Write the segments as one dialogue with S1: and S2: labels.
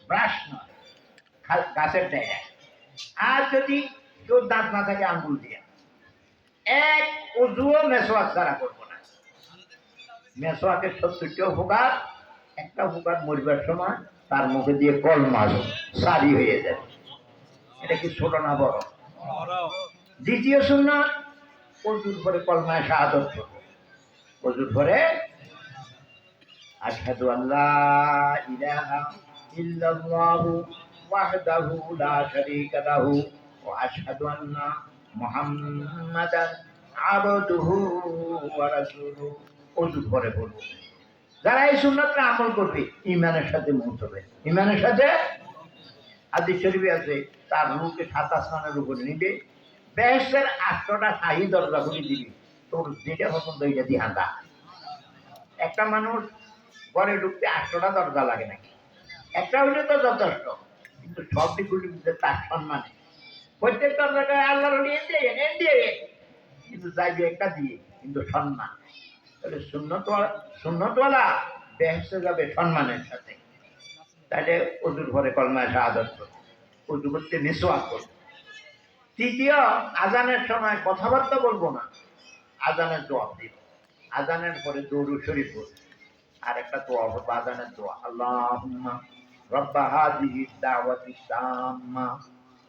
S1: Brush নয়, গাছের ডাইয়া। আর যদি কেউ দাঁত না থাকে আঙ্গুল দিয়ে এক উজুও মেসোয়াক ছাড়া করবো না। মেসোয়াকের 70টা উপকার, একটা উপকার মরিবার সময় তার মুখে দিয়ে কল মারো সারি হয়ে যায়। এটা কি ছোট না বড়? দ্বিতীয় সুন্নাত, অজুর পরে কলমায় শাহাদাত করব। অজুর পরে আশহাদু আল্লা ইলাহা ইল্লাল্লাহু ওয়াহদাহু লা শারীকা লাহু ওয়া আশহাদু আন্না মুহাম্মাদান আবদুহু ওয়া রাসূলুহু। অজুর পরে বলব। যারা এই সুন্নাতটা আমল করবে ঈমানের সাথে মুত হবে। ঈমানের সাথে হাদিস শরীফে আছে তার রূহকে 7 আসমানের উপরে নিবে, বেহেশতের 8টা শাহী দরজা খুলে দিবি, তোর যেটা পছন্দ ওইটা দিয়ে হাঁটা। একটা মানুষ ঘরে ঢুকতে 8টা দরজা লাগে নাকি? একটা হইলে তো যথেষ্ট, কিন্তু সব দিকগুলি তার সম্মানে প্রত্যেক দরজাটায় আল্লাহর দিয়ে, কিন্তু যাইবে একটা দিয়ে, কিন্তু সম্মান। তাহলে সুন্নতওয়ালা বেহেশতে যাবে সম্মানের সাথে। তাহলে অজুর ঘরে কলমায় শাহাদাত করবে, অজু করতে মিসওয়াক করবে। তৃতীয়, আজানের সময় কথাবার্তা বলবো না, আজানের দোয়া দিব। আজানের পরে দরুদ শরীফ পড়ব। আর একটা দোয়া হবে আজানের দোয়া, আল্লাহুম্মা রাব্বা হাযিহিদ দাওয়াতিত তাম্মা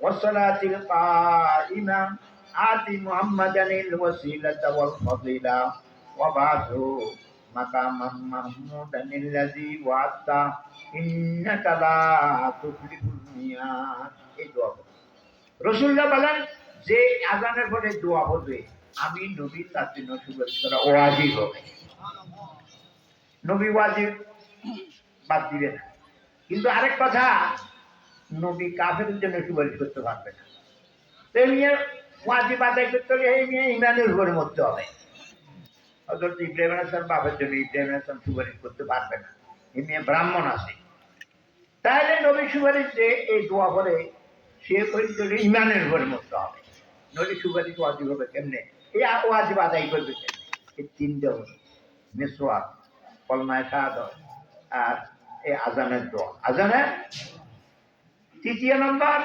S1: ওয়াস সালাতিল কাইমা আতি মুহাম্মাদানিল ওয়াসিলাতা ওয়াল ফাদিলা ওয়া বা'থু মাকামাম মাহমুদানিল্লাযী ওয়া'আতা ইন্নাকা লা তুখলিফুল মিয়াদ। এই দোয়া রাসূলুল্লাহ বলেন যে আজানের পরে দোয়া হবে আমি নবী তার জন্য সুপারিশ করা ওয়াজিব হবে। নবী ওয়াজিব বাদ দিবে না। কিন্তু আরেক কথা, নবী কাফেরের জন্য সুপারিশ করতে পারবে না। তেমনি ওয়াজিব আদায় করতে হলে এই নিয়ে ইমানের উপরে মরতে হবে। হযরত ইব্রাহিম আলাইহিস সালাম বাবার জন্য ইব্রাহিম আলাইহিস সালাম সুপারিশ করতে পারবে না, এই নিয়ে ব্রাহ্মণ আছে। তাহলে নবী সুপারিশ যে এই দোয়া করে সে করে ইমানের উপরে মরতে হবে। নবী সুপারিশ ওয়াজিব হবে কেমনে? এই ওয়াজিব আদায় করবে কেমনে? এই 3টে হলো মিসওয়াক, কলমায়ে শাহাদাত আর এই আজানের দোয়া। আজানের তৃতীয় নম্বর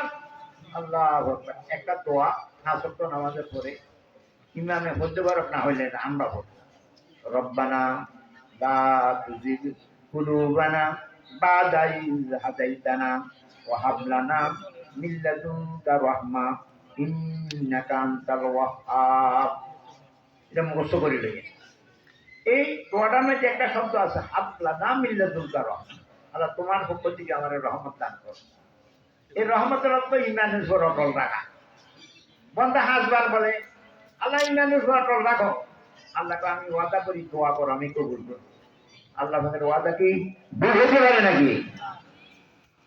S1: আল্লাহু আকবার, একটা দোয়া 5 ওয়াক্ত নামাজের পরে ইমামে হতে পারক না হইলে আমরা পড়ব, রব্বানা লা তুজিগ কুলুবানা বাদা ইয হাদাইতানা ওয়া হাব লানা মিন লাদুনকা রাহমা ইন্নাকা আনতাল ওয়াহ্হাব। এটা মুখস্থ করে লইয়ে এই দোয়াটার মধ্যে একটা শব্দ আছে, হাব লানা মিন লাদুনকা রাহমা, আল্লাহ তোমার পক্ষ থেকে আমার রহমত দান করো। এই রহমতের অর্থ ইমানের উপর অটল রাখা। বন্দা হাজবার বলে আল্লাহ ইমানের উপর অটল রাখো, আল্লাহকে আমি ওয়াদা করি দোয়া করো আমি কবুল করব। আল্লাহ আমাদের ওয়াদা কি ভুল হতে পারে নাকি?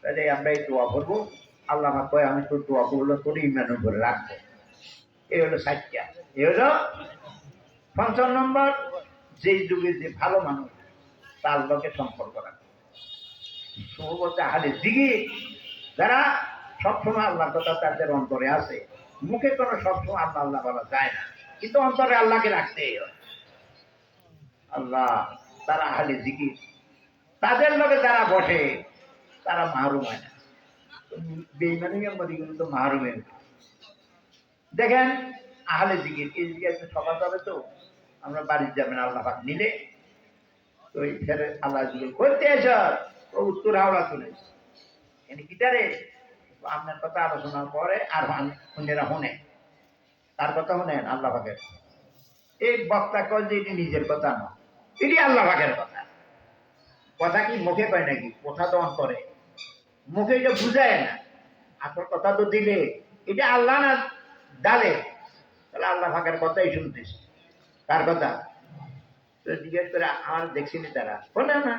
S1: তাহলে আমরা এই দোয়া করবো, আল্লাহ আমার কয় আমি তোর দোয়া করলো করে ইমানের উপরে রাখবো। এই হলো 7টা। এই হলো 5 নম্বর, যেই যুগে যে ভালো মানুষ তার লোকে সম্পর্ক রাখবে। সোহবতে আহলে জিকির, যারা সবসময় আল্লাহর কথা তাদের অন্তরে আছে, মুখে কোনো সবসময় আল্লাহ আল্লাহ বলা যায় না, কিন্তু অন্তরে আল্লাহকে রাখতেই হয়। আল্লাহ তারা আহলে জিকির, তাদের লোকে যারা বসে তারা মাহরুম হয় না। বেঈমানি মরিগুলো তো মাহরুমের। দেখেন আহলে জিকির, এই জিকির সকাল যাবে তো আমরা বাড়ির যাবেন আল্লাহ পাক নিলে, তো এই ফেরে আল্লাহ জিকির করতে এসো, ও উত্তর হাওড়া চলে এনে গিটারে আপনার কথা আলোচনা করে আর অন্যেরা শুনে, তার কথা শুনেন আল্লাহ পাকের। এই বক্তা কয় যে এটি নিজের কথা নয়, এটি আল্লাহ পাকের কথা। কথা কি মুখে কয় নাকি? কথা তো অন্তরে, মুখে এটা বুঝায় না। আসল কথা তো দিলে এটা আল্লাহ না ডালে, তাহলে আল্লাহ পাকের কথাই শুনতেছে। কার কথা? তো জিজ্ঞেস করে আমার দেখছিনি তারা, শোনে না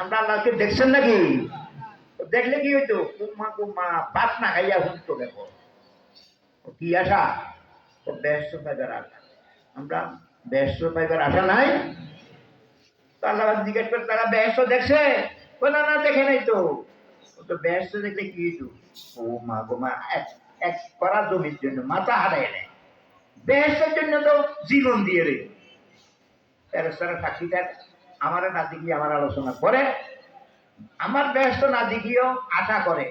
S1: আমরা আল্লাহকে দেখছেন নাকি? দেখলে কি হইতো? কুম্মা কুম্মা পাত না খাইয়া শুনতো। দেখো কি আশা, তো ব্যস্ত পাইবার আশা। আমরা ব্যস্ত পাইবার আশা নাই। তো আল্লাহ জিজ্ঞেস করে তারা ব্যস্ত দেখছে? না না দেখে নাই তো। তো ব্যস্ত দেখলে কি হইতো? ও মা গো মা, এক করা জমির জন্য মাথা হারায় নেয়, ব্যস্তের জন্য তো জীবন দিয়ে রে। ফেরেশতারা সাক্ষী দেন, আমার নাতি কি আমার আলোচনা করে আমার বেহেশত না দেখিও আশা করে।